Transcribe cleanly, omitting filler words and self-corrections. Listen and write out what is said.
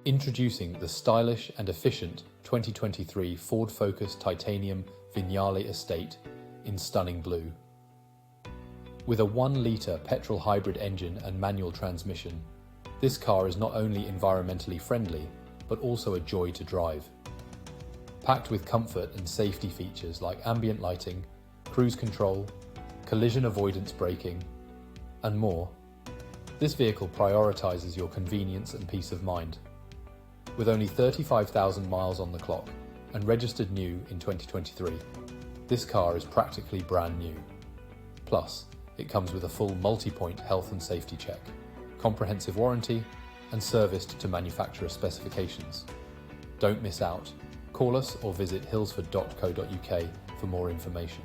Introducing the stylish and efficient 2023 Ford Focus Titanium Vignale Estate in stunning blue. With a 1-litre petrol hybrid engine and manual transmission, this car is not only environmentally friendly, but also a joy to drive. Packed with comfort and safety features like ambient lighting, cruise control, collision avoidance braking, and more, this vehicle prioritizes your convenience and peace of mind. With only 35,000 miles on the clock and registered new in 2023, this car is practically brand new. Plus, it comes with a full multi-point health and safety check, comprehensive warranty, and serviced to manufacturer specifications. Don't miss out. Call us or visit hillsford.co.uk for more information.